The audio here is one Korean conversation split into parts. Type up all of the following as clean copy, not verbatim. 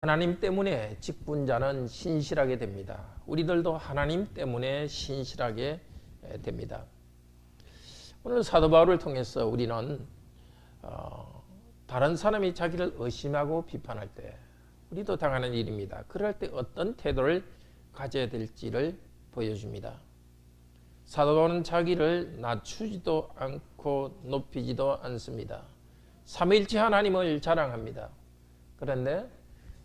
하나님 때문에 직분자는 신실하게 됩니다. 우리들도 하나님 때문에 신실하게 됩니다. 오늘 사도 바울을 통해서 우리는 다른 사람이 자기를 의심하고 비판할 때 우리도 당하는 일입니다. 그럴 때 어떤 태도를 가져야 될지를 보여줍니다. 사도 바울은 자기를 낮추지도 않고 높이지도 않습니다. 삼위일체 하나님을 자랑합니다. 그런데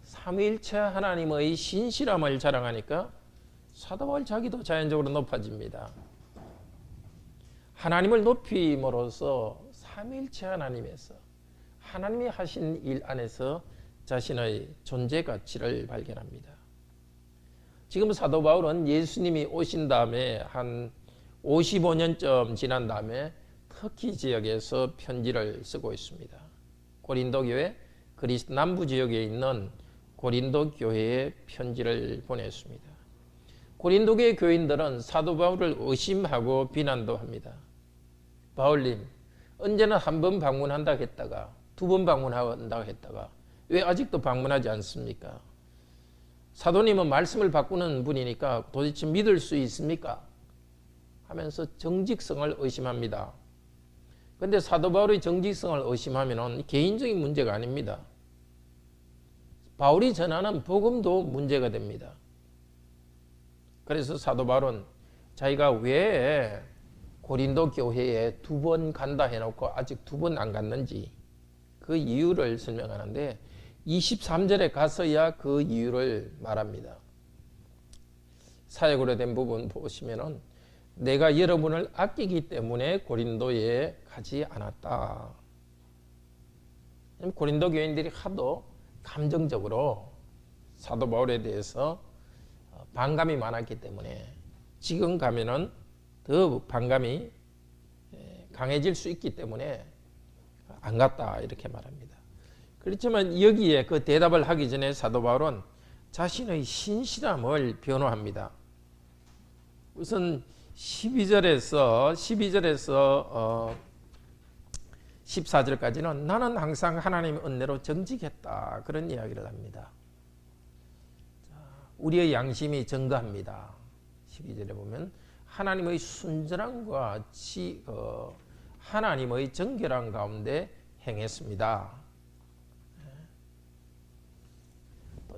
삼위일체 하나님의 신실함을 자랑하니까 사도 바울 자기도 자연적으로 높아집니다. 하나님을 높임으로써 삼위일체 하나님에서 하나님이 하신 일 안에서 자신의 존재 가치를 발견합니다. 지금 사도 바울은 예수님이 오신 다음에 한 55년쯤 지난 다음에 터키 지역에서 편지를 쓰고 있습니다. 고린도 교회 그리스 남부 지역에 있는 고린도 교회에 편지를 보냈습니다. 고린도 교회 교인들은 사도 바울을 의심하고 비난도 합니다. 바울님, 언제나 한 번 방문한다 했다가 두 번 방문한다 했다가 왜 아직도 방문하지 않습니까? 사도님은 말씀을 바꾸는 분이니까 도대체 믿을 수 있습니까? 하면서 정직성을 의심합니다. 그런데 사도 바울의 정직성을 의심하면 개인적인 문제가 아닙니다. 바울이 전하는 복음도 문제가 됩니다. 그래서 사도 바울은 자기가 왜 고린도 교회에 두 번 간다 해놓고 아직 두 번 안 갔는지 그 이유를 설명하는데 23절에 가서야 그 이유를 말합니다. 사역으로 된 부분 보시면은 내가 여러분을 아끼기 때문에 고린도에 가지 않았다. 고린도 교인들이 하도 감정적으로 사도 바울에 대해서 반감이 많았기 때문에 지금 가면은 더 반감이 강해질 수 있기 때문에 안 갔다 이렇게 말합니다. 그렇지만 여기에 그 대답을 하기 전에 사도 바울은 자신의 신실함을 변호합니다. 우선 12절에서 14절까지는 나는 항상 하나님의 은혜로 정직했다 그런 이야기를 합니다. 우리의 양심이 증거합니다. 12절에 보면 하나님의 순전함과 하나님의 정결함 가운데 행했습니다.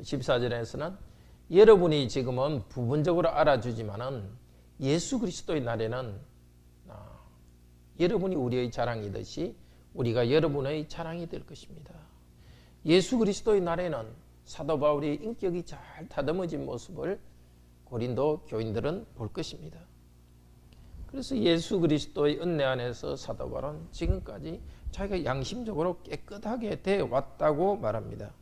14절에서는 여러분이 지금은 부분적으로 알아주지만은 예수 그리스도의 날에는 여러분이 우리의 자랑이듯이 우리가 여러분의 자랑이 될 것입니다. 예수 그리스도의 날에는 사도 바울의 인격이 잘 다듬어진 모습을 고린도 교인들은 볼 것입니다. 그래서 예수 그리스도의 은혜 안에서 사도 바울은 지금까지 자기가 양심적으로 깨끗하게 돼 왔다고 말합니다.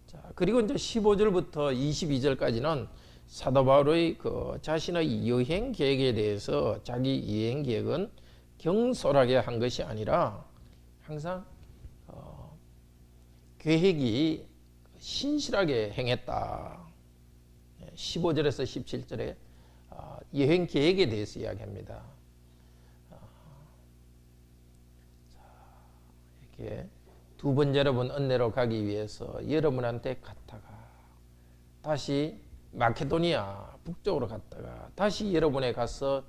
자, 그리고 이제 15절부터 22절까지는 사도 바울의 그 자신의 여행 계획에 대해서 자기 여행 계획은 경솔하게 한 것이 아니라 항상 계획이 신실하게 행했다. 15절에서 17절에 여행 계획에 대해서 이야기합니다. 이렇게 두 번 여러분 은혜로 가기 위해서 여러분한테 갔다가 다시 마케도니아 북쪽으로 갔다가 다시 여러분에 가서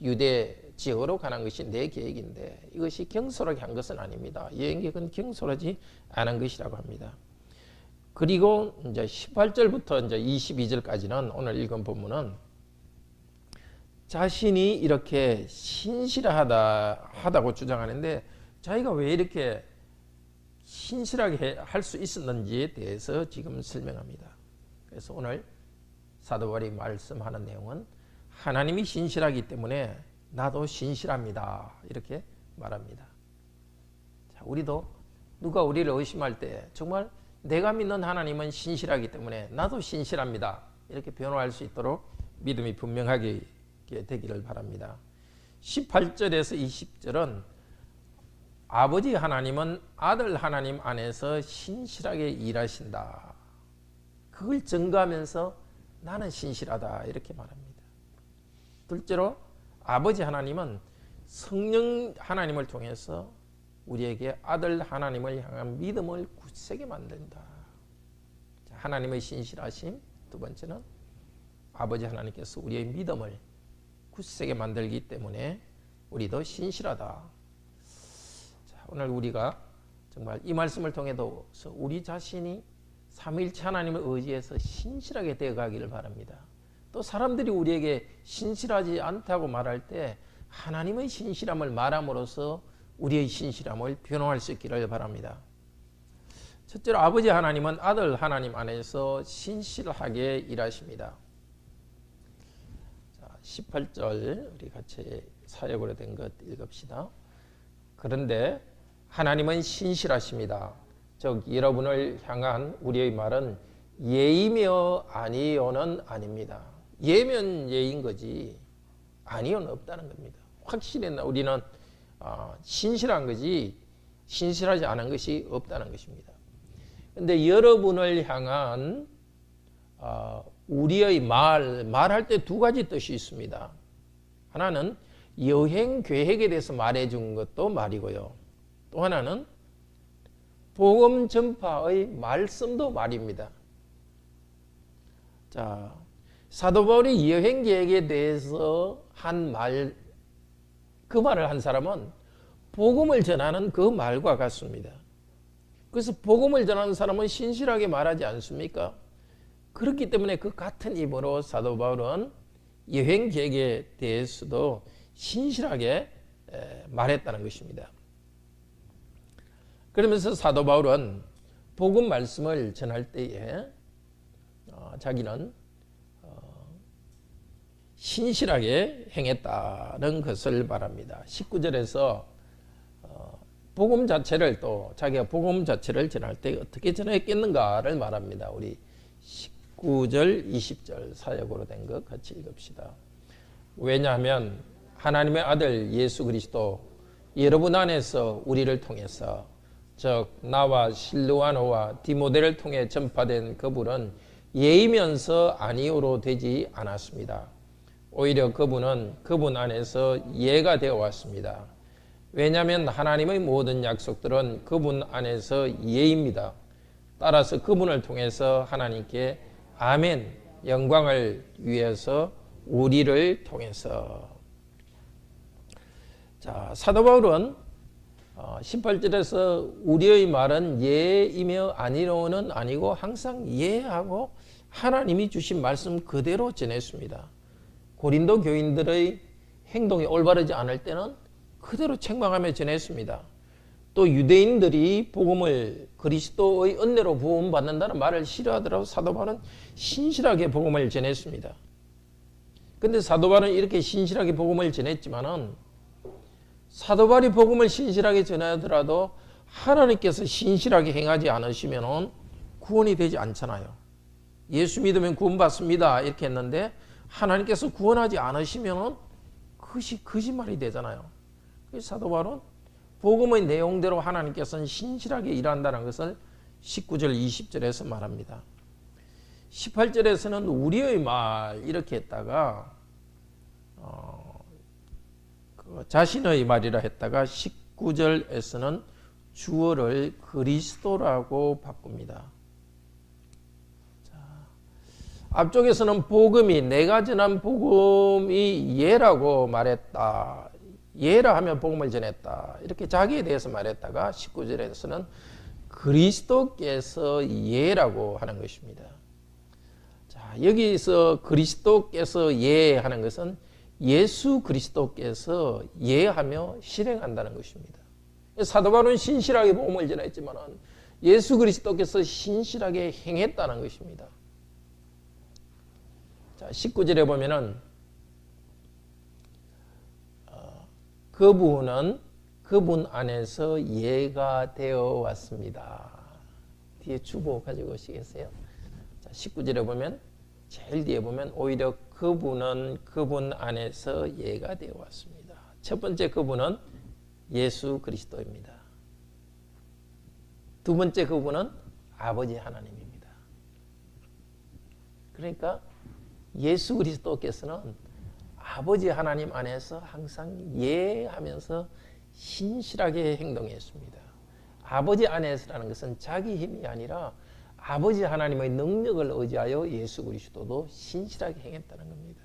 유대 지역으로 가는 것이 내 계획인데 이것이 경솔하게 한 것은 아닙니다. 여행 계획은 경솔하지 않은 것이라고 합니다. 그리고 이제 18절부터 이제 22절까지는 오늘 읽은 본문은 자신이 이렇게 신실하다고 주장하는데 자기가 왜 이렇게 신실하게 할 수 있었는지에 대해서 지금 설명합니다. 그래서 오늘 사도 바울이 말씀하는 내용은 하나님이 신실하기 때문에 나도 신실합니다. 이렇게 말합니다. 자, 우리도 누가 우리를 의심할 때 정말 내가 믿는 하나님은 신실하기 때문에 나도 신실합니다. 이렇게 변호할 수 있도록 믿음이 분명하게 되기를 바랍니다. 18절에서 20절은 아버지 하나님은 아들 하나님 안에서 신실하게 일하신다. 그걸 증거하면서 나는 신실하다 이렇게 말합니다. 둘째로 아버지 하나님은 성령 하나님을 통해서 우리에게 아들 하나님을 향한 믿음을 굳세게 만든다. 하나님의 신실하심, 두 번째는 아버지 하나님께서 우리의 믿음을 굳세게 만들기 때문에 우리도 신실하다. 자, 오늘 우리가 정말 이 말씀을 통해서 우리 자신이 삼위일체 하나님을 의지해서 신실하게 되어가기를 바랍니다. 또 사람들이 우리에게 신실하지 않다고 말할 때 하나님의 신실함을 말함으로써 우리의 신실함을 변호할 수 있기를 바랍니다. 첫째로 아버지 하나님은 아들 하나님 안에서 신실하게 일하십니다. 자, 18절 우리 같이 사역으로 된 것 읽읍시다. 그런데 하나님은 신실하십니다. 즉 여러분을 향한 우리의 말은 예이며 아니요는 아닙니다. 예면 예인 거지 아니요는 없다는 겁니다. 확실히 우리는 신실한 거지 신실하지 않은 것이 없다는 것입니다. 그런데 여러분을 향한 우리의 말할 때 두 가지 뜻이 있습니다. 하나는 여행 계획에 대해서 말해준 것도 말이고요. 또 하나는 복음 전파의 말씀도 말입니다. 자, 사도 바울이 여행 계획에 대해서 한 말, 그 말을 한 사람은 복음을 전하는 그 말과 같습니다. 그래서 복음을 전하는 사람은 신실하게 말하지 않습니까? 그렇기 때문에 그 같은 입으로 사도 바울은 여행 계획에 대해서도 신실하게 말했다는 것입니다. 그러면서 사도 바울은 복음 말씀을 전할 때에 자기는 신실하게 행했다는 것을 말합니다. 19절에서 복음 자체를 또 자기가 복음 자체를 전할 때 어떻게 전했겠는가를 말합니다. 우리 19절, 20절 사역으로 된 것 같이 읽읍시다. 왜냐하면 하나님의 아들 예수 그리스도 여러분 안에서 우리를 통해서 즉 나와 실루아노와 디모데를 통해 전파된 그분은 예이면서 아니오로 되지 않았습니다. 오히려 그분은 그분 안에서 예가 되어 왔습니다. 왜냐하면 하나님의 모든 약속들은 그분 안에서 예입니다. 따라서 그분을 통해서 하나님께 아멘 영광을 위해서 우리를 통해서. 자, 사도 바울은 18절에서 우리의 말은 예이며 아니로는 아니고 항상 예하고 하나님이 주신 말씀 그대로 전했습니다. 고린도 교인들의 행동이 올바르지 않을 때는 그대로 책망하며 전했습니다. 또 유대인들이 복음을 그리스도의 은혜로 부음받는다는 말을 싫어하더라도 사도 바울은 신실하게 복음을 전했습니다. 그런데 사도 바울은 이렇게 신실하게 복음을 전했지만은 사도 바울이 복음을 신실하게 전하더라도 하나님께서 신실하게 행하지 않으시면 구원이 되지 않잖아요. 예수 믿으면 구원받습니다 이렇게 했는데 하나님께서 구원하지 않으시면 그것이 거짓말이 되잖아요. 그래서 사도 바울은 복음의 내용대로 하나님께서는 신실하게 일한다는 것을 19절 20절에서 말합니다. 18절에서는 우리의 말 이렇게 했다가 자신의 말이라 했다가 19절에서는 주어를 그리스도라고 바꿉니다. 자, 앞쪽에서는 복음이 내가 전한 복음이 예라고 말했다. 예라 하면 복음을 전했다. 이렇게 자기에 대해서 말했다가 19절에서는 그리스도께서 예라고 하는 것입니다. 자, 여기서 그리스도께서 예하는 것은 예수 그리스도께서 예하며 실행한다는 것입니다. 사도 바울은 신실하게 복음을 전했지만 예수 그리스도께서 신실하게 행했다는 것입니다. 자, 19절에 보면은 그분은 그분 안에서 예가 되어 왔습니다. 뒤에 주보 가지고 오시겠어요? 자, 19절에 보면 제일 뒤에 보면 오히려 그분은 그분 안에서 예가 되어 왔습니다. 첫 번째 그분은 예수 그리스도입니다. 두 번째 그분은 아버지 하나님입니다. 그러니까 예수 그리스도께서는 아버지 하나님 안에서 항상 예하면서 신실하게 행동했습니다. 아버지 안에서라는 것은 자기 힘이 아니라 아버지 하나님의 능력을 의지하여 예수 그리스도도 신실하게 행했다는 겁니다.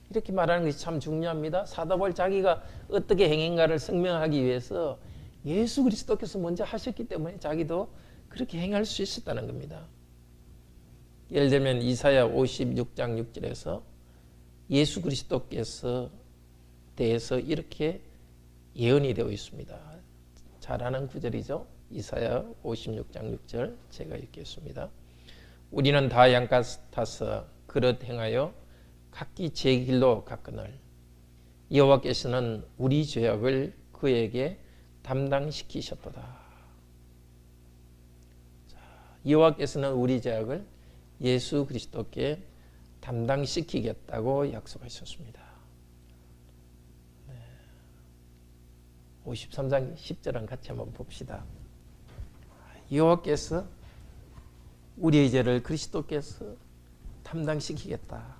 이렇게 말하는 것이 참 중요합니다. 사도 바울 자기가 어떻게 행했는가를 설명하기 위해서 예수 그리스도께서 먼저 하셨기 때문에 자기도 그렇게 행할 수 있었다는 겁니다. 예를 들면 이사야 56장 6절에서 예수 그리스도께서 대해서 이렇게 예언이 되어 있습니다. 잘 아는 구절이죠. 이사야 56장 6절 제가 읽겠습니다. 우리는 다 양 같아서 그릇 행하여 각기 제 길로 갔거늘 여호와께서는 우리 죄악을 그에게 담당시키셨도다. 여호와께서는 우리 죄악을 예수 그리스도께 담당시키겠다고 약속하셨습니다. 53장 10절은 같이 한번 봅시다. 여호와께서 우리의 죄를 그리스도께서 담당시키겠다.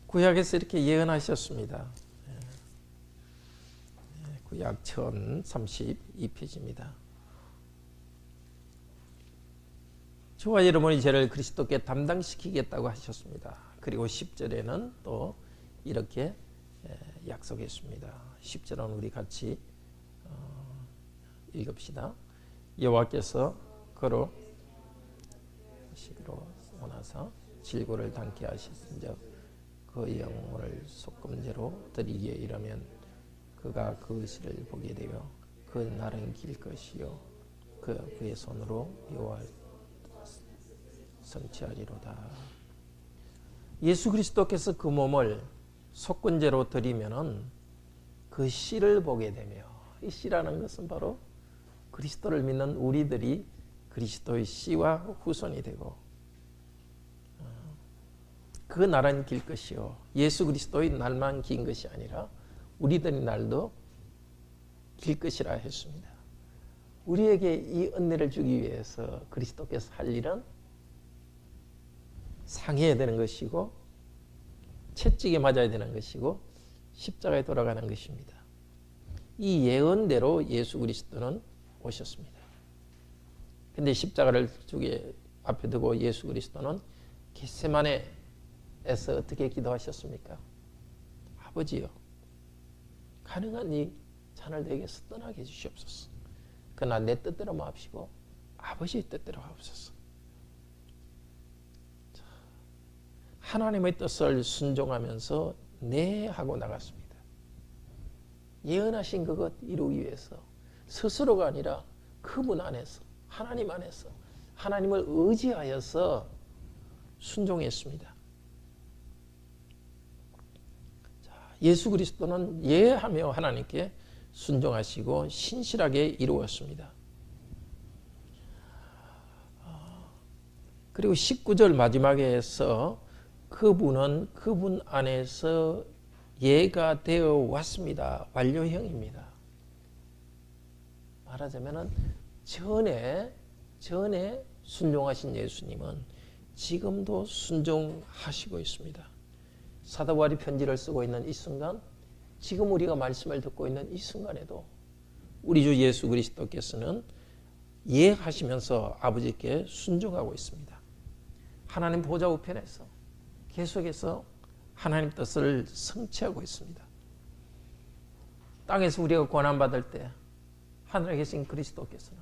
구약에서 이렇게 예언하셨습니다. 구약 1032페이지입니다. 저와 여러분의 죄를 그리스도께 담당시키겠다고 하셨습니다. 그리고 10절에는 또 이렇게 약속했습니다. 10절은 우리 같이 읽읍시다. 여호와께서 그로 식으로 원하사 질고를 당케 하셨은즉 그 영혼을 속금제로 드리기에 이르면 그가 그 시를 보게 되어 그 날은 길 것이요 그의 손으로 여호와 성취하리로다. 예수 그리스도께서 그 몸을 속건제로 드리면은 그 씨를 보게 되며, 이 씨라는 것은 바로 그리스도를 믿는 우리들이 그리스도의 씨와 후손이 되고 그 날은 길 것이요 예수 그리스도의 날만 긴 것이 아니라 우리들의 날도 길 것이라 했습니다. 우리에게 이 은혜를 주기 위해서 그리스도께서 할 일은 상해야 되는 것이고 채찍에 맞아야 되는 것이고 십자가에 돌아가는 것입니다. 이 예언대로 예수 그리스도는 오셨습니다. 근데 십자가를 앞에 두고 예수 그리스도는 겟세마네에서 어떻게 기도하셨습니까? 아버지요, 가능한 이 잔을 내게서 떠나게 해주시옵소서. 그러나 내 뜻대로 마옵시고 아버지의 뜻대로 하옵소서. 하나님의 뜻을 순종하면서 네 하고 나갔습니다. 예언하신 그것 이루기 위해서 스스로가 아니라 그분 안에서, 하나님 안에서 하나님을 의지하여서 순종했습니다. 예수 그리스도는 예하며 하나님께 순종하시고 신실하게 이루었습니다. 그리고 19절 마지막에서 그분은 그분 안에서 예가 되어 왔습니다. 완료형입니다. 말하자면 전에 순종하신 예수님은 지금도 순종하시고 있습니다. 사도 바울이 편지를 쓰고 있는 이 순간, 지금 우리가 말씀을 듣고 있는 이 순간에도 우리 주 예수 그리스도께서는 예하시면서 아버지께 순종하고 있습니다. 하나님 보좌 우편에서 계속해서 하나님 뜻을 성취하고 있습니다. 땅에서 우리가 고난받을 때 하늘에 계신 그리스도께서는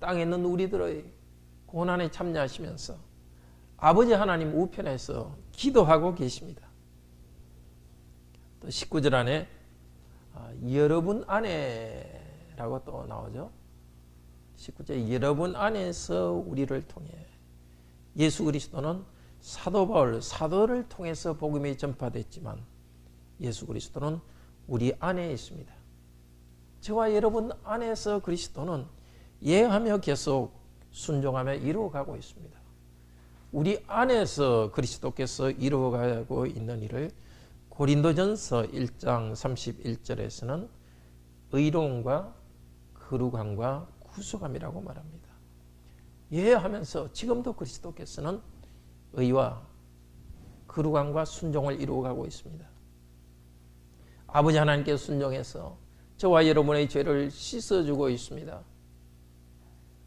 땅에 있는 우리들의 고난에 참여하시면서 아버지 하나님 우편에서 기도하고 계십니다. 또 19절 안에 여러분 안에라고 또 나오죠. 19절 여러분 안에서 우리를 통해 예수 그리스도는 사도 바울, 사도를 통해서 복음이 전파됐지만 예수 그리스도는 우리 안에 있습니다. 저와 여러분 안에서 그리스도는 예하며 계속 순종하며 이루어가고 있습니다. 우리 안에서 그리스도께서 이루어가고 있는 일을 고린도전서 1장 31절에서는 의로움과 거룩함과 구속함이라고 말합니다. 예하면서 지금도 그리스도께서는 의와 거룩함과 순종을 이루어가고 있습니다. 아버지 하나님께 순종해서 저와 여러분의 죄를 씻어주고 있습니다.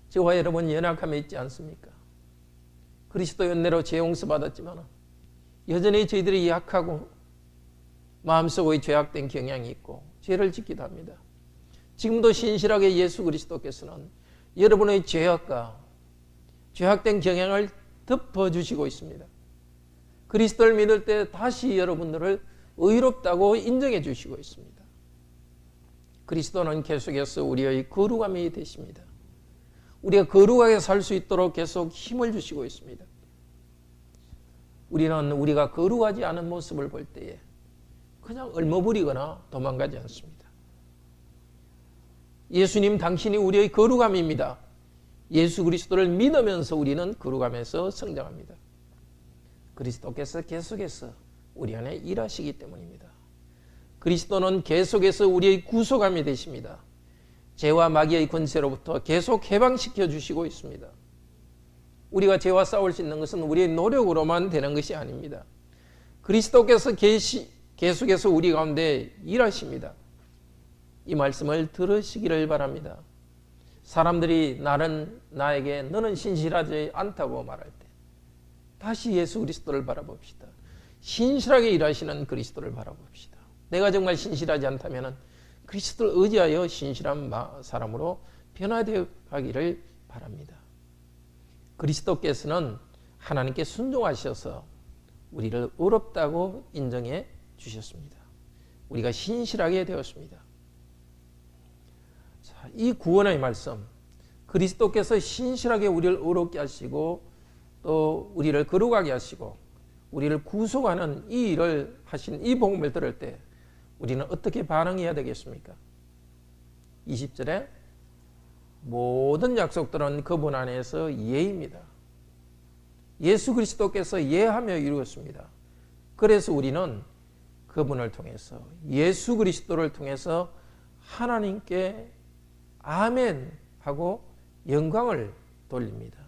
저와 여러분 연약함에 있지 않습니까? 그리스도의 은혜로 죄 용서받았지만 여전히 저희들이 약하고 마음속에 죄악된 경향이 있고 죄를 짓기도 합니다. 지금도 신실하게 예수 그리스도께서는 여러분의 죄악과 죄악된 경향을 덮어주시고 있습니다. 그리스도를 믿을 때 다시 여러분들을 의롭다고 인정해 주시고 있습니다. 그리스도는 계속해서 우리의 거룩함이 되십니다. 우리가 거룩하게 살 수 있도록 계속 힘을 주시고 있습니다. 우리는 우리가 거룩하지 않은 모습을 볼 때에 그냥 얼머무리거나 도망가지 않습니다. 예수님 당신이 우리의 거룩함입니다. 예수 그리스도를 믿으면서 우리는 거룩함에서 성장합니다. 그리스도께서 계속해서 우리 안에 일하시기 때문입니다. 그리스도는 계속해서 우리의 구속함이 되십니다. 죄와 마귀의 권세로부터 계속 해방시켜 주시고 있습니다. 우리가 죄와 싸울 수 있는 것은 우리의 노력으로만 되는 것이 아닙니다. 그리스도께서 계속해서 우리 가운데 일하십니다. 이 말씀을 들으시기를 바랍니다. 사람들이 나에게 너는 신실하지 않다고 말할 때 다시 예수 그리스도를 바라봅시다. 신실하게 일하시는 그리스도를 바라봅시다. 내가 정말 신실하지 않다면 그리스도를 의지하여 신실한 사람으로 변화되어 가기를 바랍니다. 그리스도께서는 하나님께 순종하셔서 우리를 의롭다고 인정해 주셨습니다. 우리가 신실하게 되었습니다. 자, 이 구원의 말씀, 그리스도께서 신실하게 우리를 의롭게 하시고 또 우리를 거룩하게 하시고 우리를 구속하는 이 일을 하신 이 복음을 들을 때 우리는 어떻게 반응해야 되겠습니까? 20절에 모든 약속들은 그분 안에서 예입니다. 예수 그리스도께서 예하며 이루었습니다. 그래서 우리는 그분을 통해서 예수 그리스도를 통해서 하나님께 아멘 하고 영광을 돌립니다.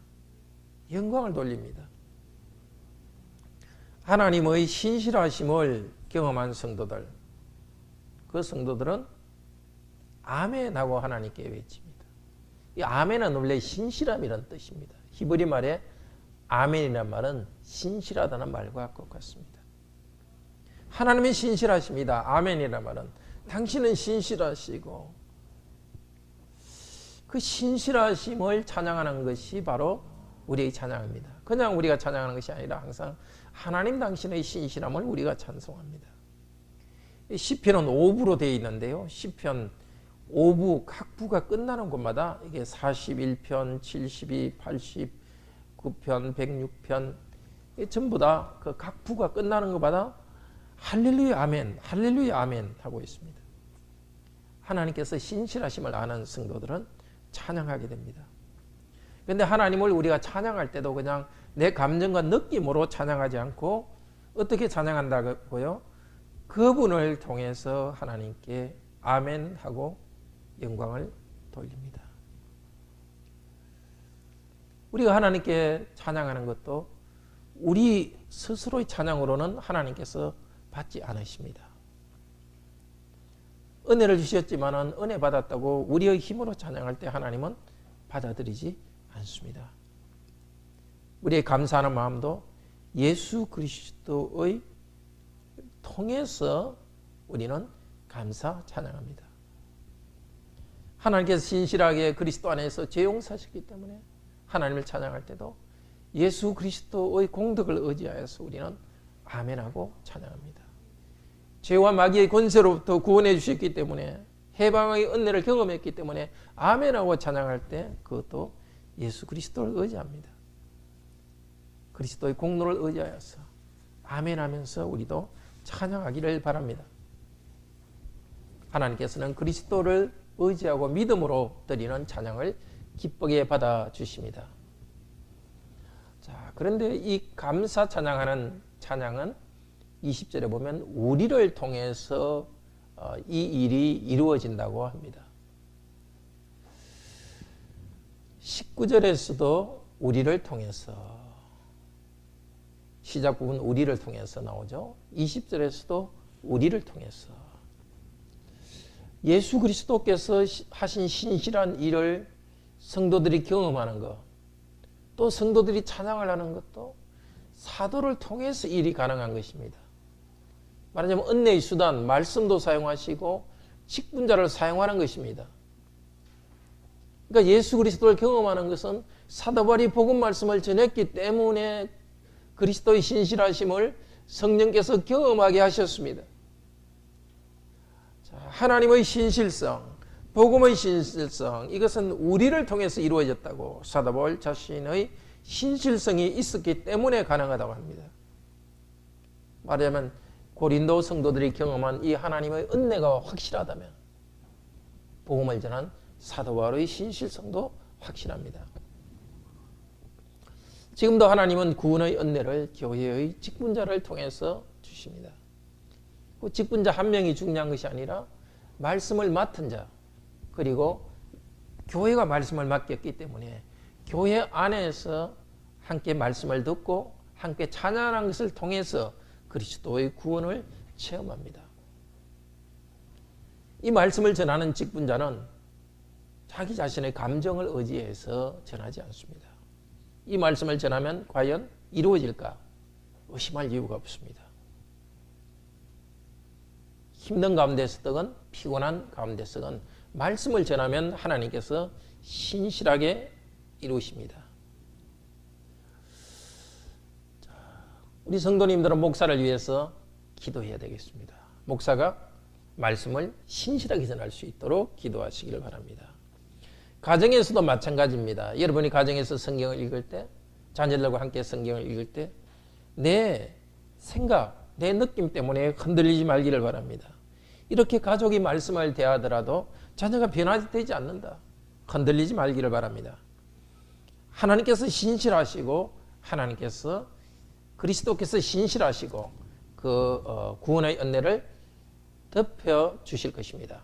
영광을 돌립니다. 하나님의 신실하심을 경험한 성도들, 그 성도들은 아멘 하고 하나님께 외칩니다. 이 아멘은 원래 신실함이라는 뜻입니다. 히브리 말에 아멘이라는 말은 신실하다는 말과 똑같습니다. 하나님이 신실하십니다. 아멘이라는 말은 당신은 신실하시고 그 신실하심을 찬양하는 것이 바로 우리의 찬양입니다. 그냥 우리가 찬양하는 것이 아니라 항상 하나님 당신의 신실함을 우리가 찬송합니다. 시편은 5부로 되어 있는데요. 시편 5부 각 부가 끝나는 곳마다 이게 41편, 72, 89편, 106편 전부 다 그 각 부가 끝나는 것마다 할렐루야 아멘, 할렐루야 아멘 하고 있습니다. 하나님께서 신실하심을 아는 성도들은 찬양하게 됩니다. 그런데 하나님을 우리가 찬양할 때도 그냥 내 감정과 느낌으로 찬양하지 않고 어떻게 찬양한다고요? 그분을 통해서 하나님께 아멘 하고 영광을 돌립니다. 우리가 하나님께 찬양하는 것도 우리 스스로의 찬양으로는 하나님께서 받지 않으십니다. 은혜를 주셨지만 은혜 받았다고 우리의 힘으로 찬양할 때 하나님은 받아들이지 않습니다. 우리의 감사하는 마음도 예수 그리스도의 통해서 우리는 감사 찬양합니다. 하나님께서 신실하게 그리스도 안에서 죄 용서하셨기 때문에 하나님을 찬양할 때도 예수 그리스도의 공덕을 의지하여서 우리는 아멘하고 찬양합니다. 죄와 마귀의 권세로부터 구원해 주셨기 때문에 해방의 은혜를 경험했기 때문에 아멘하고 찬양할 때 그것도 예수 그리스도를 의지합니다. 그리스도의 공로를 의지하여서 아멘하면서 우리도 찬양하기를 바랍니다. 하나님께서는 그리스도를 의지하고 믿음으로 드리는 찬양을 기쁘게 받아주십니다. 자, 그런데 이 감사 찬양하는 찬양은 20절에 보면 우리를 통해서 이 일이 이루어진다고 합니다. 19절에서도 우리를 통해서, 시작 부분 우리를 통해서 나오죠. 20절에서도 우리를 통해서. 예수 그리스도께서 하신 신실한 일을 성도들이 경험하는 것, 또 성도들이 찬양을 하는 것도 사도를 통해서 일이 가능한 것입니다. 말하자면 은혜의 수단, 말씀도 사용하시고 직분자를 사용하는 것입니다. 그러니까 예수 그리스도를 경험하는 것은 사도 바울이 복음 말씀을 전했기 때문에 그리스도의 신실하심을 성령께서 경험하게 하셨습니다. 자, 하나님의 신실성, 복음의 신실성, 이것은 우리를 통해서 이루어졌다고 사도 바울 자신의 신실성이 있었기 때문에 가능하다고 합니다. 말하자면 고린도 성도들이 경험한 이 하나님의 은혜가 확실하다면 복음을 전한 사도 바울의 신실성도 확실합니다. 지금도 하나님은 구원의 은혜를 교회의 직분자를 통해서 주십니다. 그 직분자 한 명이 중요한 것이 아니라 말씀을 맡은 자, 그리고 교회가 말씀을 맡겼기 때문에 교회 안에서 함께 말씀을 듣고 함께 찬양하는 것을 통해서 그리스도의 구원을 체험합니다. 이 말씀을 전하는 직분자는 자기 자신의 감정을 의지해서 전하지 않습니다. 이 말씀을 전하면 과연 이루어질까? 의심할 이유가 없습니다. 힘든 가운데서든 피곤한 가운데서든 말씀을 전하면 하나님께서 신실하게 이루십니다. 우리 성도님들은 목사를 위해서 기도해야 되겠습니다. 목사가 말씀을 신실하게 전할 수 있도록 기도하시기를 바랍니다. 가정에서도 마찬가지입니다. 여러분이 가정에서 성경을 읽을 때, 자녀들과 함께 성경을 읽을 때 내 생각, 내 느낌 때문에 흔들리지 말기를 바랍니다. 이렇게 가족이 말씀을 대하더라도 자녀가 변화되지 않는다. 흔들리지 말기를 바랍니다. 하나님께서 신실하시고 하나님께서 그리스도께서 신실하시고 그 구원의 은혜를 덮여 주실 것입니다.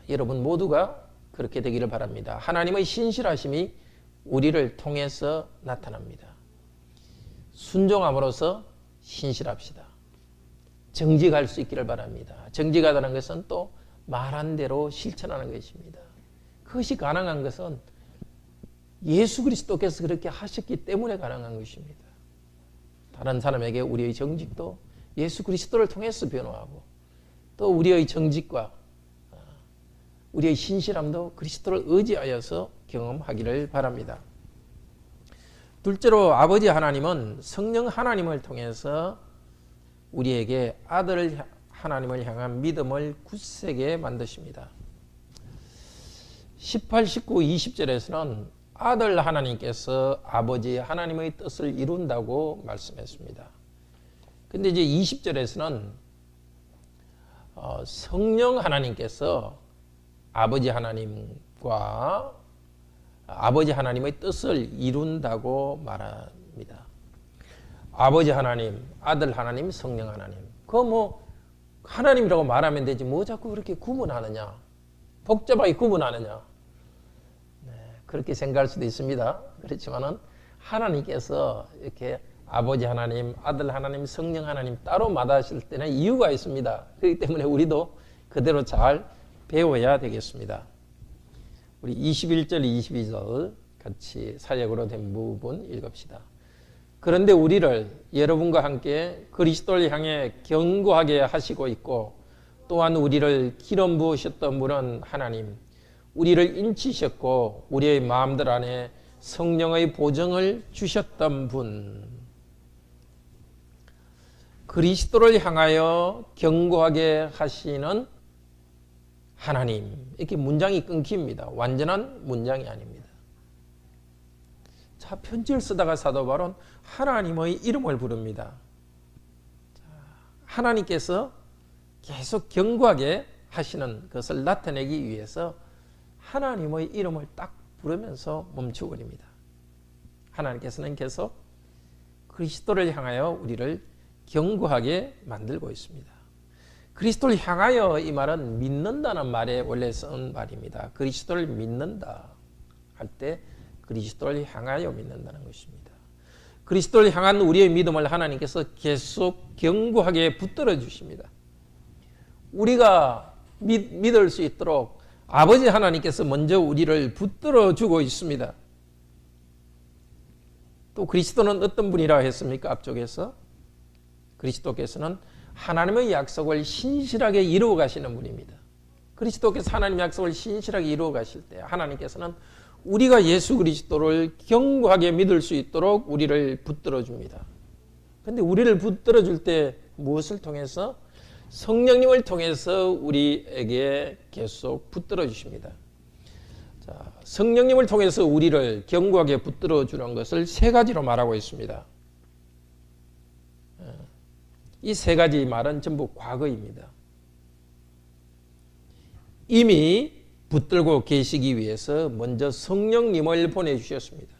여러분 모두가 그렇게 되기를 바랍니다. 하나님의 신실하심이 우리를 통해서 나타납니다. 순종함으로써 신실합시다. 정직할 수 있기를 바랍니다. 정직하다는 것은 또 말한 대로 실천하는 것입니다. 그것이 가능한 것은 예수 그리스도께서 그렇게 하셨기 때문에 가능한 것입니다. 다른 사람에게 우리의 정직도 예수 그리스도를 통해서 변화하고 또 우리의 정직과 우리의 신실함도 그리스도를 의지하여서 경험하기를 바랍니다. 둘째로 아버지 하나님은 성령 하나님을 통해서 우리에게 아들 하나님을 향한 믿음을 굳세게 만드십니다. 18, 19, 20절에서는 아들 하나님께서 아버지 하나님의 뜻을 이룬다고 말씀했습니다. 근데 이제 20절에서는 성령 하나님께서 아버지 하나님과 아버지 하나님의 뜻을 이룬다고 말합니다. 아버지 하나님, 아들 하나님, 성령 하나님. 그거 뭐 하나님이라고 말하면 되지 뭐 자꾸 그렇게 구분하느냐. 복잡하게 구분하느냐. 네, 그렇게 생각할 수도 있습니다. 그렇지만은 하나님께서 이렇게 아버지 하나님, 아들 하나님, 성령 하나님 따로 말하실 때는 이유가 있습니다. 그렇기 때문에 우리도 그대로 잘 배워야 되겠습니다. 우리 21절, 22절 같이 사역으로 된 부분 읽읍시다. 그런데 우리를 여러분과 함께 그리스도를 향해 견고하게 하시고 있고 또한 우리를 기름 부으셨던 분은 하나님, 우리를 인치셨고 우리의 마음들 안에 성령의 보증을 주셨던 분, 그리스도를 향하여 견고하게 하시는 하나님. 이렇게 문장이 끊깁니다. 완전한 문장이 아닙니다. 자, 편지를 쓰다가 사도 바울은 하나님의 이름을 부릅니다. 자, 하나님께서 계속 견고하게 하시는 것을 나타내기 위해서 하나님의 이름을 딱 부르면서 멈춰버립니다. 하나님께서는 계속 그리스도를 향하여 우리를 견고하게 만들고 있습니다. 그리스도를 향하여 이 말은 믿는다는 말에 원래 쓴 말입니다. 그리스도를 믿는다 할 때 그리스도를 향하여 믿는다는 것입니다. 그리스도를 향한 우리의 믿음을 하나님께서 계속 견고하게 붙들어 주십니다. 우리가 믿을 수 있도록 아버지 하나님께서 먼저 우리를 붙들어 주고 있습니다. 또 그리스도는 어떤 분이라 했습니까? 앞쪽에서 그리스도께서는 하나님의 약속을 신실하게 이루어 가시는 분입니다. 그리스도께서 하나님의 약속을 신실하게 이루어 가실 때 하나님께서는 우리가 예수 그리스도를 견고하게 믿을 수 있도록 우리를 붙들어 줍니다. 그런데 우리를 붙들어 줄 때 무엇을 통해서? 성령님을 통해서 우리에게 계속 붙들어 주십니다. 자, 성령님을 통해서 우리를 견고하게 붙들어 주는 것을 세 가지로 말하고 있습니다. 이 세 가지 말은 전부 과거입니다. 이미 붙들고 계시기 위해서 먼저 성령님을 보내주셨습니다.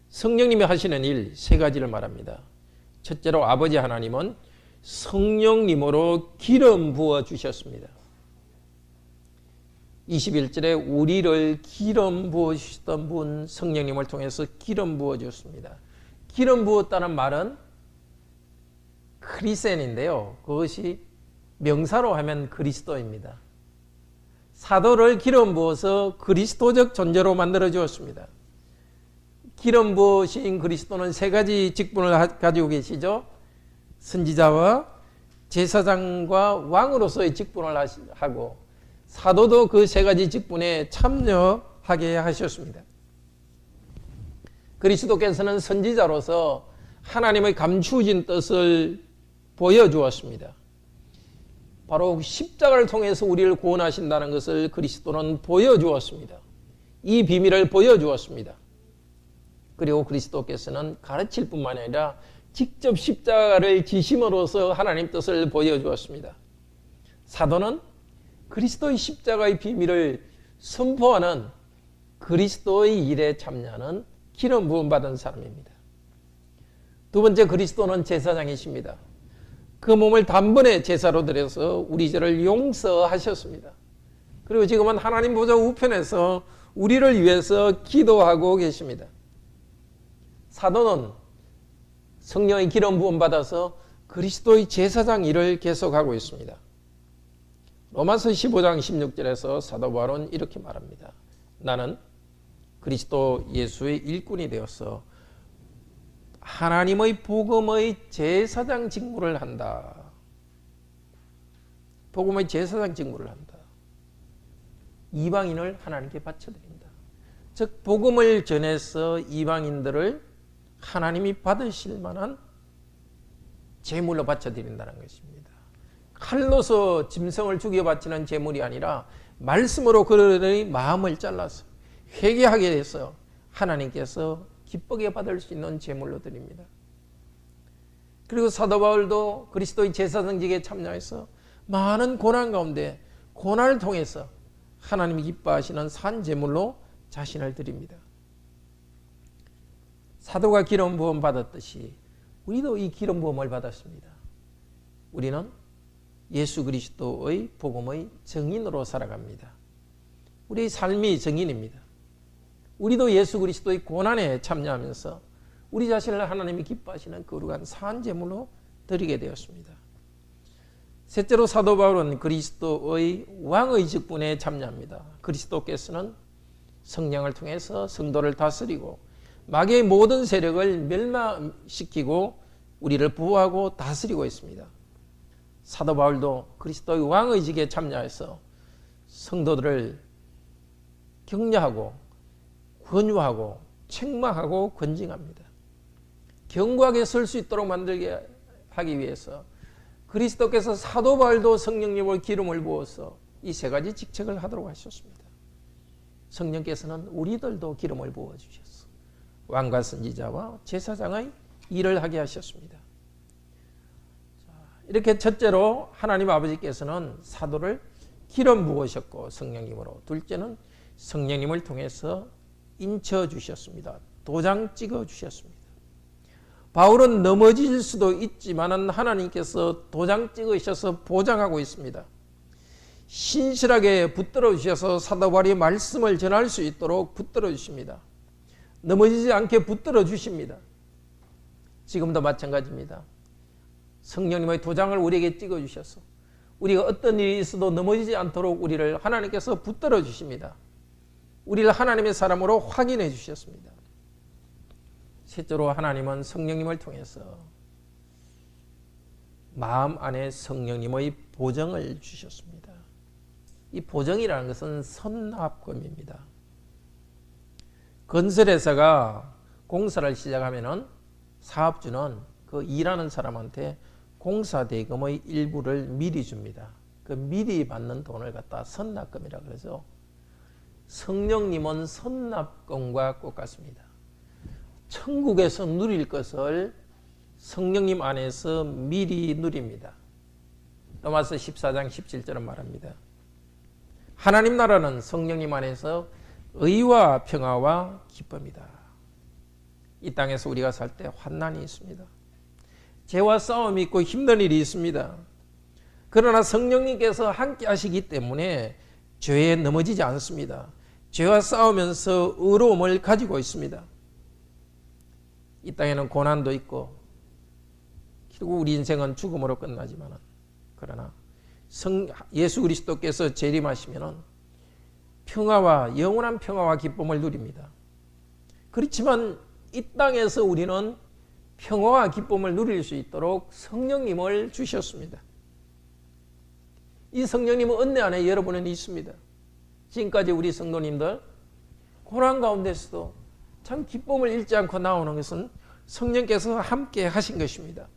성령님이 하시는 일 세 가지를 말합니다. 첫째로 아버지 하나님은 성령님으로 기름 부어 주셨습니다. 21절에 우리를 기름 부어 주셨던 분 성령님을 통해서 기름 부어 주셨습니다. 기름 부었다는 말은 크리센인데요. 그것이 명사로 하면 그리스도입니다. 사도를 기름 부어서 그리스도적 존재로 만들어 주었습니다. 기름 부으신 그리스도는 세 가지 직분을 가지고 계시죠. 선지자와 제사장과 왕으로서의 직분을 하고 사도도 그 세 가지 직분에 참여하게 하셨습니다. 그리스도께서는 선지자로서 하나님의 감추어진 뜻을 보여주었습니다. 바로 십자가를 통해서 우리를 구원하신다는 것을 그리스도는 보여주었습니다. 이 비밀을 보여주었습니다. 그리고 그리스도께서는 가르칠 뿐만 아니라 직접 십자가를 지심으로써 하나님 뜻을 보여주었습니다. 사도는 그리스도의 십자가의 비밀을 선포하는 그리스도의 일에 참여하는 기름 부음 받은 사람입니다. 두 번째, 그리스도는 제사장이십니다. 그 몸을 단번에 제사로 드려서 우리 죄를 용서하셨습니다. 그리고 지금은 하나님 보좌 우편에서 우리를 위해서 기도하고 계십니다. 사도는 성령의 기름 부음 받아서 그리스도의 제사장 일을 계속하고 있습니다. 로마서 15장 16절에서 사도 바울은 이렇게 말합니다. 나는 그리스도 예수의 일꾼이 되어서 하나님의 복음의 제사장 직무를 한다. 복음의 제사장 직무를 한다. 이방인을 하나님께 바쳐드린다. 즉 복음을 전해서 이방인들을 하나님이 받으실 만한 제물로 바쳐드린다는 것입니다. 칼로서 짐승을 죽여 바치는 제물이 아니라 말씀으로 그들의 마음을 잘라서 회개하게 해서 하나님께서 기쁘게 받을 수 있는 제물로 드립니다. 그리고 사도 바울도 그리스도의 제사장직에 참여해서 많은 고난 가운데 고난을 통해서 하나님이 기뻐하시는 산 제물로 자신을 드립니다. 사도가 기름 부음 받았듯이 우리도 이 기름 부음을 받았습니다. 우리는 예수 그리스도의 복음의 증인으로 살아갑니다. 우리의 삶이 증인입니다. 우리도 예수 그리스도의 고난에 참여하면서 우리 자신을 하나님이 기뻐하시는 거룩한 산 제물로 드리게 되었습니다. 셋째로 사도 바울은 그리스도의 왕의 직분에 참여합니다. 그리스도께서는 성령을 통해서 성도를 다스리고 마귀의 모든 세력을 멸망시키고 우리를 보호하고 다스리고 있습니다. 사도 바울도 그리스도의 왕의 직에 참여해서 성도들을 격려하고 권유하고 책망하고 권징합니다. 견고하게 설 수 있도록 만들게 하기 위해서 그리스도께서 사도 바울도 성령님을 기름을 부어서 이 세 가지 직책을 하도록 하셨습니다. 성령께서는 우리들도 기름을 부어주셔서 왕과 선지자와 제사장의 일을 하게 하셨습니다. 이렇게 첫째로 하나님 아버지께서는 사도를 기름 부으셨고 성령님으로, 둘째는 성령님을 통해서 인쳐 주셨습니다. 도장 찍어 주셨습니다. 바울은 넘어질 수도 있지만 하나님께서 도장 찍으셔서 보장하고 있습니다. 신실하게 붙들어 주셔서 사도 바울이 말씀을 전할 수 있도록 붙들어 주십니다. 넘어지지 않게 붙들어 주십니다. 지금도 마찬가지입니다. 성령님의 도장을 우리에게 찍어주셔서 우리가 어떤 일이 있어도 넘어지지 않도록 우리를 하나님께서 붙들어 주십니다. 우리를 하나님의 사람으로 확인해 주셨습니다. 셋째로 하나님은 성령님을 통해서 마음 안에 성령님의 보정을 주셨습니다. 이 보정이라는 것은 선납금입니다. 건설회사가 공사를 시작하면은 사업주는 그 일하는 사람한테 공사 대금의 일부를 미리 줍니다. 그 미리 받는 돈을 갖다 선납금이라고 그러죠. 성령님은 선납금과 똑같습니다. 천국에서 누릴 것을 성령님 안에서 미리 누립니다. 로마서 14장 17절은 말합니다. 하나님 나라는 성령님 안에서 의와 평화와 기쁨이다. 이 땅에서 우리가 살 때 환난이 있습니다. 죄와 싸움이 있고 힘든 일이 있습니다. 그러나 성령님께서 함께 하시기 때문에 죄에 넘어지지 않습니다. 죄와 싸우면서 의로움을 가지고 있습니다. 이 땅에는 고난도 있고 결국 우리 인생은 죽음으로 끝나지만 그러나 예수 그리스도께서 재림하시면 평화와 영원한 평화와 기쁨을 누립니다. 그렇지만 이 땅에서 우리는 평화와 기쁨을 누릴 수 있도록 성령님을 주셨습니다. 이 성령님은 은혜 안에 여러분은 있습니다. 지금까지 우리 성도님들 고난 가운데서도 참 기쁨을 잃지 않고 나오는 것은 성령께서 함께 하신 것입니다.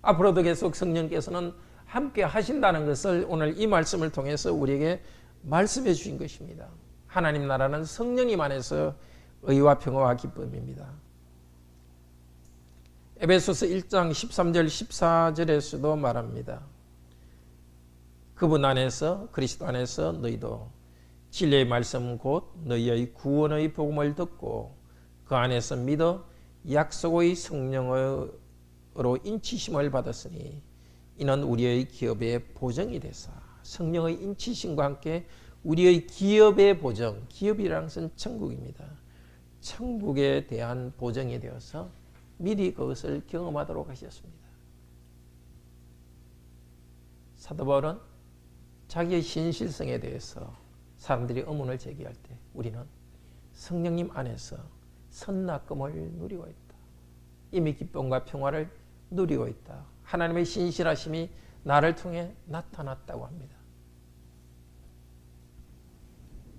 앞으로도 계속 성령께서는 함께 하신다는 것을 오늘 이 말씀을 통해서 우리에게 말씀해 주신 것입니다. 하나님 나라는 성령님 안에서 의와 평화와 기쁨입니다. 에베소서 1장 13절 14절에서도 말합니다. 그분 안에서 그리스도 안에서 너희도 진리의 말씀 곧 너희의 구원의 복음을 듣고 그 안에서 믿어 약속의 성령으로 인치심을 받았으니 이는 우리의 기업의 보정이 되사 성령의 인치심과 함께 우리의 기업의 보정, 기업이라는 것은 천국입니다. 천국에 대한 보정이 되어서 미리 그것을 경험하도록 하셨습니다. 사도 바울은 자기의 신실성에 대해서 사람들이 의문을 제기할 때 우리는 성령님 안에서 선납금을 누리고 있다. 이미 기쁨과 평화를 누리고 있다. 하나님의 신실하심이 나를 통해 나타났다고 합니다.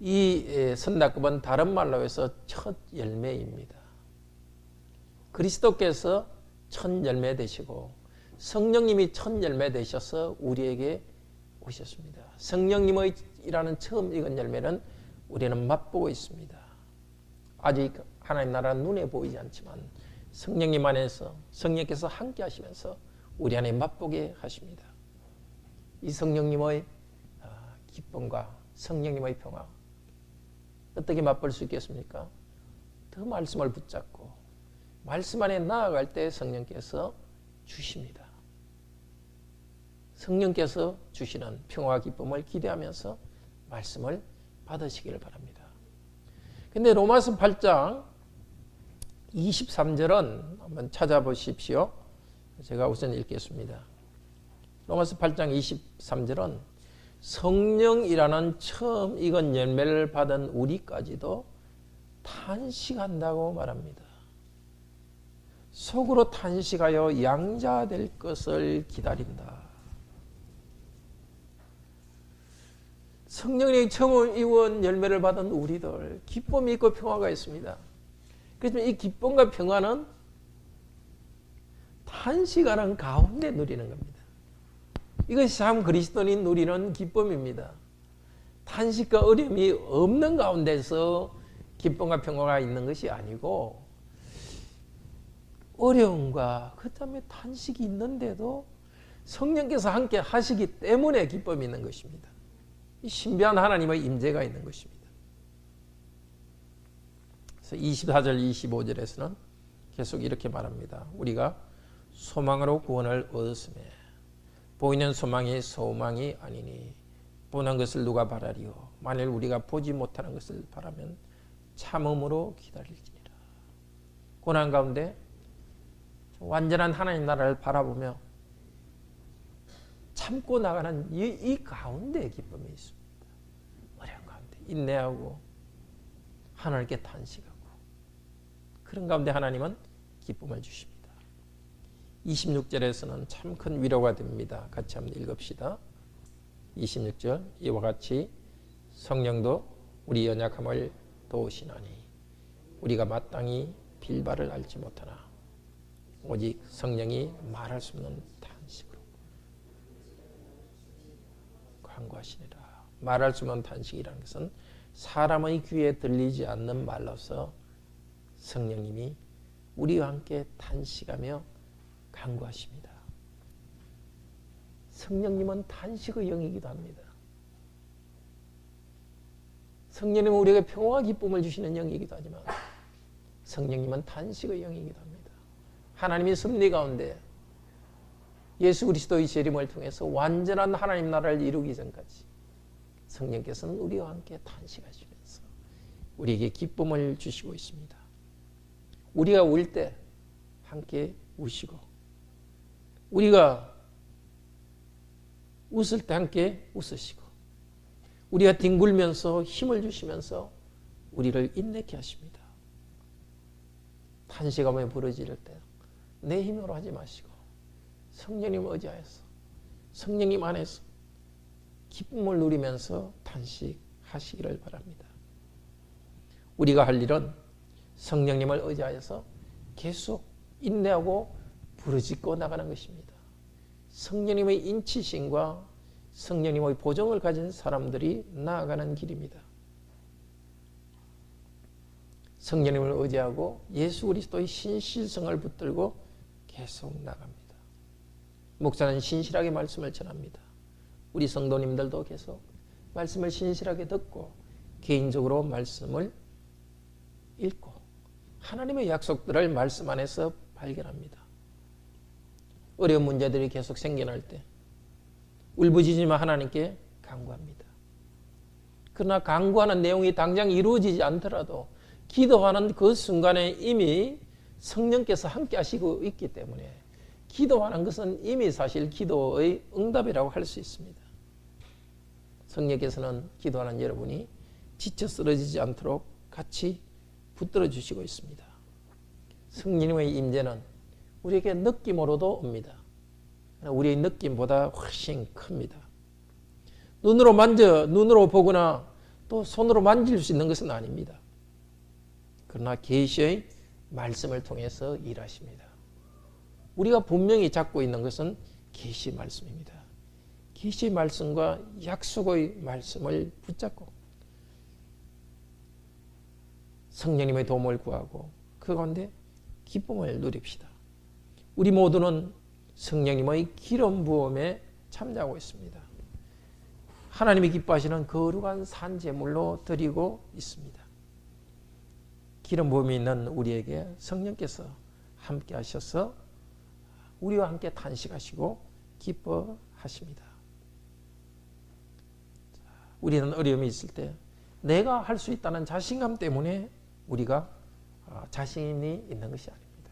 이 선납금은 다른 말로 해서 첫 열매입니다. 그리스도께서 첫 열매 되시고 성령님이 첫 열매 되셔서 우리에게 오셨습니다. 성령님의 이라는 처음 익은 열매는 우리는 맛보고 있습니다. 아직 하나님 나라 눈에 보이지 않지만 성령님 안에서 성령께서 함께 하시면서 우리 안에 맛보게 하십니다. 이 성령님의 기쁨과 성령님의 평화 어떻게 맛볼 수 있겠습니까? 더 말씀을 붙잡고 말씀 안에 나아갈 때 성령께서 주십니다. 성령께서 주시는 평화와 기쁨을 기대하면서 말씀을 받으시기를 바랍니다. 근데 로마서 8장 23절은 한번 찾아보십시오. 제가 우선 읽겠습니다. 로마서 8장 23절은 성령이라는 처음 익은 열매를 받은 우리까지도 탄식한다고 말합니다. 속으로 탄식하여 양자될 것을 기다린다. 성령의 처음 익은 열매를 받은 우리들 기쁨이 있고 평화가 있습니다. 그렇지만 이 기쁨과 평화는 탄식하는 가운데 누리는 겁니다. 이것이 참 그리스도인이 누리는 기쁨입니다. 탄식과 어려움이 없는 가운데서 기쁨과 평화가 있는 것이 아니고 어려움과 그다음에 탄식이 있는데도 성령께서 함께 하시기 때문에 기쁨이 있는 것입니다. 이 신비한 하나님의 임재가 있는 것입니다. 그래서 24절 25절에서는 계속 이렇게 말합니다. 우리가 소망으로 구원을 얻었으며 보이는 소망이 소망이 아니니 보는 것을 누가 바라리요 만일 우리가 보지 못하는 것을 바라면 참음으로 기다릴지니라. 고난 가운데 완전한 하나님 나라를 바라보며 참고 나가는 이 가운데 기쁨이 있습니다. 어려운 가운데 인내하고 하나님께 탄식하고 그런 가운데 하나님은 기쁨을 주십니다. 26절에서는 참 큰 위로가 됩니다. 같이 한번 읽읍시다. 26절 이와 같이 성령도 우리 연약함을 도우시나니 우리가 마땅히 빌바를 알지 못하나 오직 성령이 말할 수 없는 탄식으로 간구하시니라. 말할 수 없는 탄식이라는 것은 사람의 귀에 들리지 않는 말로서 성령님이 우리와 함께 탄식하며 간구하십니다. 성령님은 탄식의 영이기도 합니다. 성령님은 우리에게 평화와 기쁨을 주시는 영이기도 하지만 성령님은 탄식의 영이기도 합니다. 하나님의 섭리 가운데 예수 그리스도의 재림을 통해서 완전한 하나님 나라를 이루기 전까지 성령께서는 우리와 함께 탄식하시면서 우리에게 기쁨을 주시고 있습니다. 우리가 울 때 함께 우시고 우리가 웃을 때 함께 웃으시고 우리가 뒹굴면서 힘을 주시면서 우리를 인내케 하십니다. 탄식하며 부르짖을 때 내 힘으로 하지 마시고 성령님 의지하여서 성령님 안에서 기쁨을 누리면서 탄식하시기를 바랍니다. 우리가 할 일은 성령님을 의지하여서 계속 인내하고 부르짖고 나가는 것입니다. 성령님의 인치심과 성령님의 보정을 가진 사람들이 나아가는 길입니다. 성령님을 의지하고 예수 그리스도의 신실성을 붙들고 계속 나갑니다. 목사는 신실하게 말씀을 전합니다. 우리 성도님들도 계속 말씀을 신실하게 듣고 개인적으로 말씀을 읽고 하나님의 약속들을 말씀 안에서 발견합니다. 어려운 문제들이 계속 생겨날 때 울부짖으며 하나님께 간구합니다. 그러나 간구하는 내용이 당장 이루어지지 않더라도 기도하는 그 순간에 이미 성령께서 함께 하시고 있기 때문에 기도하는 것은 이미 사실 기도의 응답이라고 할 수 있습니다. 성령께서는 기도하는 여러분이 지쳐 쓰러지지 않도록 같이 붙들어 주시고 있습니다. 성령님의 임재는 우리에게 느낌으로도 옵니다. 우리의 느낌보다 훨씬 큽니다. 눈으로 보거나 또 손으로 만질 수 있는 것은 아닙니다. 그러나 계시의 말씀을 통해서 일하십니다. 우리가 분명히 잡고 있는 것은 계시 말씀입니다. 계시 말씀과 약속의 말씀을 붙잡고 성령님의 도움을 구하고 그 가운데 기쁨을 누립시다. 우리 모두는 성령님의 기름 부음에 참여하고 있습니다. 하나님이 기뻐하시는 거룩한 산제물로 드리고 있습니다. 기름 부음이 있는 우리에게 성령께서 함께 하셔서 우리와 함께 탄식하시고 기뻐하십니다. 우리는 어려움이 있을 때 내가 할 수 있다는 자신감 때문에 우리가 자신이 있는 것이 아닙니다.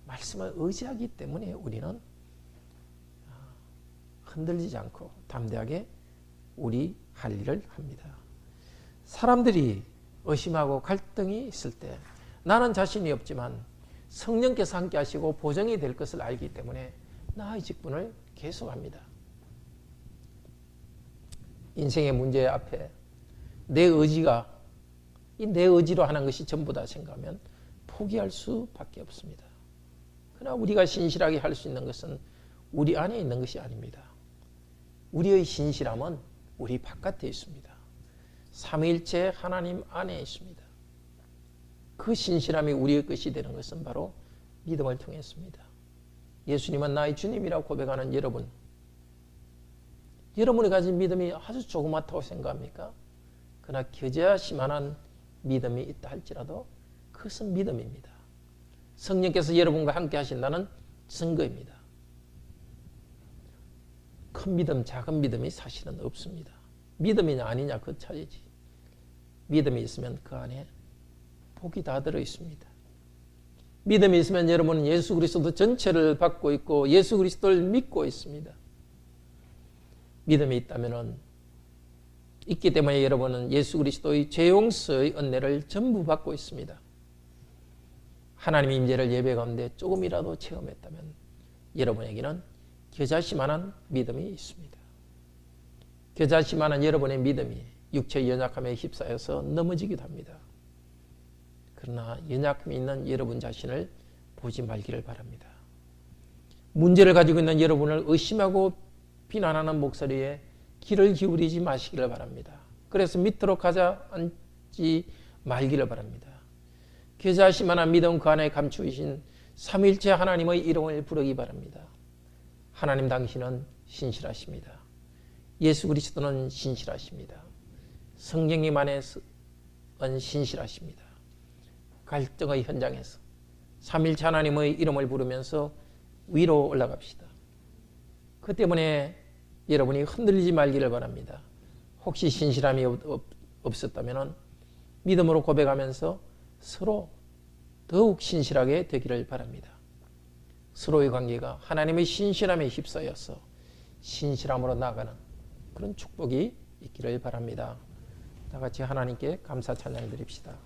말씀을 의지하기 때문에 우리는 흔들리지 않고 담대하게 우리 할 일을 합니다. 사람들이 의심하고 갈등이 있을 때 나는 자신이 없지만 성령께서 함께 하시고 보정이 될 것을 알기 때문에 나의 직분을 계속합니다. 인생의 문제 앞에 내 의지로 하는 것이 전부다 생각하면 포기할 수밖에 없습니다. 그러나 우리가 신실하게 할 수 있는 것은 우리 안에 있는 것이 아닙니다. 우리의 신실함은 우리 바깥에 있습니다. 삼위일체 하나님 안에 있습니다. 그 신실함이 우리의 것이 되는 것은 바로 믿음을 통했습니다. 예수님은 나의 주님이라고 고백하는 여러분이 가진 믿음이 아주 조그맣다고 생각합니까? 그러나 겨자씨만한 믿음이 있다 할지라도 그것은 믿음입니다. 성령께서 여러분과 함께 하신다는 증거입니다. 큰 믿음, 작은 믿음이 사실은 없습니다. 믿음이냐 아니냐 그 차이지. 믿음이 있으면 그 안에 복이 다 들어 있습니다. 믿음이 있으면 여러분은 예수 그리스도 전체를 받고 있고 예수 그리스도를 믿고 있습니다. 믿음이 있기 때문에 여러분은 예수 그리스도의 죄 용서의 은혜를 전부 받고 있습니다. 하나님의 임재를 예배 가운데 조금이라도 체험했다면 여러분에게는 겨자씨만한 믿음이 있습니다. 겨자씨만한 여러분의 믿음이 육체의 연약함에 휩싸여서 넘어지기도 합니다. 그러나 연약함이 있는 여러분 자신을 보지 말기를 바랍니다. 문제를 가지고 있는 여러분을 의심하고 비난하는 목소리에 귀를 기울이지 마시기를 바랍니다. 그래서 밑으로 가자앉지 말기를 바랍니다. 겨자씨만한 믿음 그 안에 감추신 삼위일체 하나님의 이름을 부르기 바랍니다. 하나님 당신은 신실하십니다. 예수 그리스도는 신실하십니다. 성령님 안에는 신실하십니다. 갈등의 현장에서 삼위일체 하나님의 이름을 부르면서 위로 올라갑시다. 그 때문에 여러분이 흔들리지 말기를 바랍니다. 혹시 신실함이 없었다면 믿음으로 고백하면서 서로 더욱 신실하게 되기를 바랍니다. 서로의 관계가 하나님의 신실함에 휩싸여서 신실함으로 나아가는 그런 축복이 있기를 바랍니다. 다 같이 하나님께 감사 찬양 드립시다.